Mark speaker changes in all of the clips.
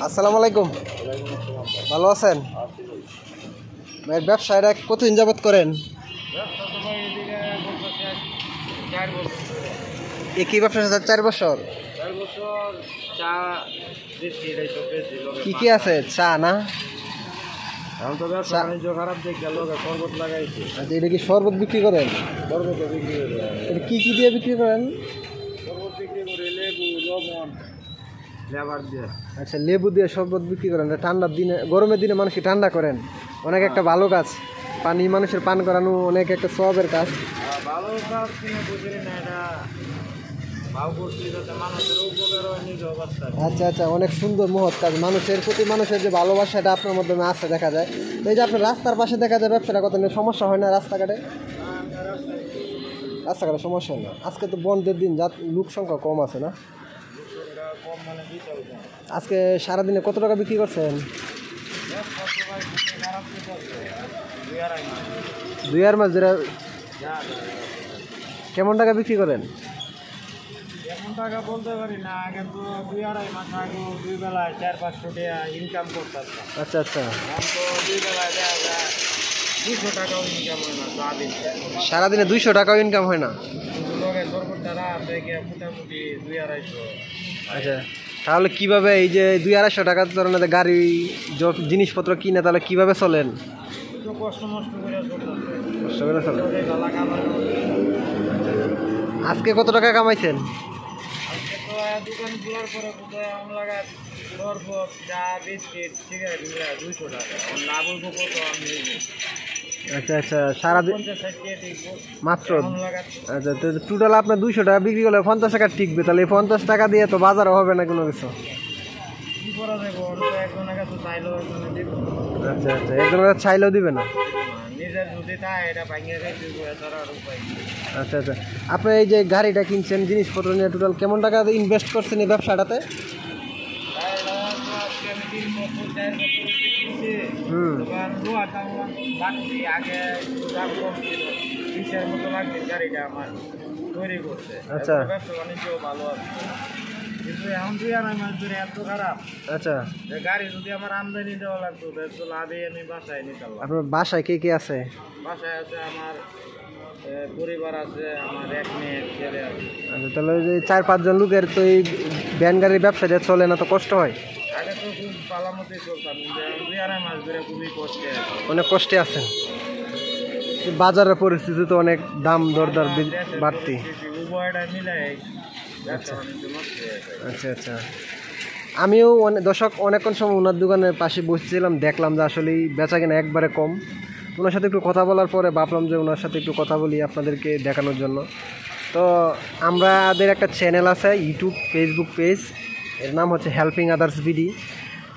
Speaker 1: আসসালামু আলাইকুম। ভালো আছেন? ভাইয়ের ব্যবসা এটা কতদিন যাবত করেন? একই ব্যবসার সাথে 4 বছর। কি কি আছে? চা না?
Speaker 2: খারাপ দেখে শরবত লাগাইছে।
Speaker 1: আচ্ছা, এটা কি শরবত বিক্রি করেন?
Speaker 2: শরবত বিক্রি করে।
Speaker 1: এটা কি কি দিয়ে বিক্রি করেন?
Speaker 2: শরবত বিক্রি করে লেবু, লবণ, লেবার দিয়ে।
Speaker 1: আচ্ছা, লেবু দিয়ে শরবত বিক্রি করেন। ঠান্ডার দিনে, গরমের দিনে মানুষকে ঠান্ডা করেন। অনেক একটা ভালো কাজ। পানি মানুষের পান করানো অনেক একটা সবের কাজ।
Speaker 2: ভালো কাজ কিনে বুঝি না, এটা ভাব করছি যাতে মানুষের উপকার হয় নিজ অবস্থা।
Speaker 1: আচ্ছা আচ্ছা, অনেক সুন্দর মহৎ কাজ। মানুষের প্রতি মানুষের যে ভালোবাসাটা আপনার মাধ্যমে আছে দেখা যায়। তো এই যে আপনার রাস্তার পাশে দেখা যায় ব্যবসাটা কত সমস্যা হয় না? রাস্তাঘাটে রাস্তাঘাটে সমস্যা হয় না। আজকে তো বন্ধের দিন, যা লোক সংখ্যা কম আছে না? আজকে সারাদিনে কত টাকা বিক্রি করছেন? 2 মাস ধরে কেমন টাকা বিক্রি করেন?
Speaker 2: এমন টাকা বলতে পারি না, কিন্তু 2-2.5 মাস আগে 2 বেলায় 400-500 টাকা ইনকাম করতাম।
Speaker 1: আচ্ছা আচ্ছা,
Speaker 2: তো 2 বেলায় দেখা যায় 200 টাকাও ইনকাম হয় না।
Speaker 1: সারাদিনে 200 টাকাও ইনকাম হয় না?
Speaker 2: সরকারটা থেকে মোটামুটি 2-250।
Speaker 1: আচ্ছা, তাহলে কিভাবে এই যে 200-250 টাকার ধরনের গাড়ি জিনিসপত্র কিনে তাহলে কিভাবে চলেন?
Speaker 2: কষ্ট মষ্ট করে
Speaker 1: কষ্ট করে চলেন। আজকে কত টাকা কামাইছেন?
Speaker 2: দোকান খোলার পরে কোথায় শরবত, চা, বিস্কিট, সিগারেট মিলে 200 টাকা। লাভ হইব কত? আমি
Speaker 1: আচ্ছা আচ্ছা, সারাদিন
Speaker 2: 50-60
Speaker 1: মাত্র। আচ্ছা, তো টোটাল আপনার 200 টাকা বিক্রি করলে 50 টাকা টিকবে। তাহলে এই 50 টাকা দিয়ে তো বাজারও হবে না কোনো কিছু।
Speaker 2: কি করা যাবে? একজনের কাছে চাইলেও একজনে দিব।
Speaker 1: আচ্ছা আচ্ছা, একজনের কাছে চাইলেও দিবে না।
Speaker 2: নিজের যদি চায় এটা ভাঙিয়ে রেখে তার আর উপায়।
Speaker 1: আচ্ছা আচ্ছা, আপনি এই যে গাড়িটা কিনছেন, জিনিসপত্র নিয়ে টোটাল কেমন টাকা ইনভেস্ট করছেন এই ব্যবসাটাতে?
Speaker 2: গাড়িটা আমার তৈরি করছে।
Speaker 1: আচ্ছা,
Speaker 2: ব্যবসা বাণিজ্য ভালো আছে, কিন্তু এখন 2-2.5 মাস ধরে এত খারাপ।
Speaker 1: আচ্ছা,
Speaker 2: গাড়ি যদি আমার আমদানি দেওয়া লাগতো তো লাভে আমি বাসায় নিতাম।
Speaker 1: আপনার বাসায় কে কে আছে?
Speaker 2: বাসায় আছে আমার পরিবার আছে, আমার এক মেয়ে ছেলে আছে।
Speaker 1: আচ্ছা, তাহলে ওই যে 4-5 জন লোকের তো এই ভ্যান গাড়ির ব্যবসাটা চলে না, তো কষ্ট হয়?
Speaker 2: আগে তো খুব পালামতি চলতাম, 2-2.5 মাস ধরে খুবই কষ্টে।
Speaker 1: অনেক কষ্টে আছেন। বাজারের পরিস্থিতি তো অনেক দাম দরদার বাড়তি।
Speaker 2: উভয়টা মিলে।
Speaker 1: আচ্ছা আচ্ছা আচ্ছা, আমিও দর্শক অনেকক্ষণ সময় ওনার দোকানের পাশে বসেছিলাম, দেখলাম যে আসলে বেচা কিনা একবারে কম। ওনার সাথে একটু কথা বলার পরে ভাবলাম যে ওনার সাথে একটু কথা বলি আপনাদেরকে দেখানোর জন্য। তো আমাদের একটা চ্যানেল আছে, ইউটিউব ফেসবুক পেজ, এর নাম হচ্ছে হেল্পিং আদার্স বিডি।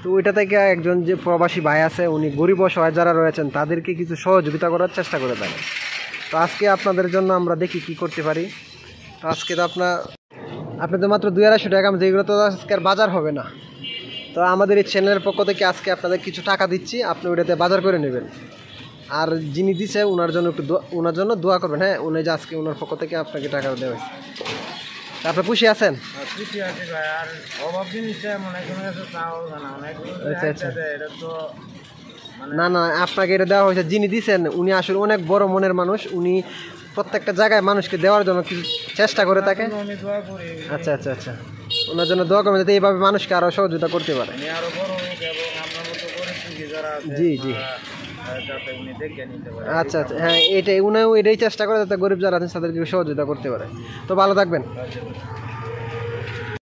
Speaker 1: তো ওইটা থেকে একজন যে প্রবাসী ভাই আছে, উনি গরিব অসহায় যারা রয়েছেন তাদেরকে কিছু সহযোগিতা করার চেষ্টা করে থাকেন। তো আজকে আপনাদের জন্য আমরা দেখি কি করতে পারি। তো আজকে তো আপনি তো মাত্র 200-250 টাকা, যেগুলো তো আজকের বাজার হবে না। তো আমাদের এই চ্যানেলের পক্ষ থেকে আজকে আপনাদের কিছু টাকা দিচ্ছি, আপনি ওইটাতে বাজার করে নেবেন। আর যিনি দিচ্ছে ওনার জন্য ওনার জন্য দোয়া করবেন। হ্যাঁ, উনি যে আজকে ওনার পক্ষ থেকে আপনাকে টাকা দেওয়া হয়েছে। আপনি খুশি আছেন?
Speaker 2: খুশি আছি ভাই। আর অভাব জিনিসটা মনে করেন চাওয়া না।
Speaker 1: আচ্ছা আচ্ছা,
Speaker 2: এটা তো
Speaker 1: না না, আপনাকে এটা দেওয়া হয়েছে। যিনি দিচ্ছেন উনি আসলে অনেক বড় মনের মানুষ। উনি প্রত্যেকটা জায়গায় মানুষকে দেওয়ার জন্য কিছু চেষ্টা করে থাকে।
Speaker 2: আমি দোয়া করি।
Speaker 1: আচ্ছা আচ্ছা আচ্ছা, ওনার জন্য দোয়া করবেন যাতে এইভাবে মানুষকে আরও সহযোগিতা করতে পারে।
Speaker 2: আরো বড় হোক এবং আপনার মতো পরিস্থিতি যারা আছে
Speaker 1: জি জি,
Speaker 2: যাতে উনি দেখে নিতে পারে।
Speaker 1: আচ্ছা আচ্ছা, হ্যাঁ, উনিও এটাই চেষ্টা করে যাতে গরিব যারা আছেন তাদেরকে সহযোগিতা করতে পারে। তো ভালো থাকবেন।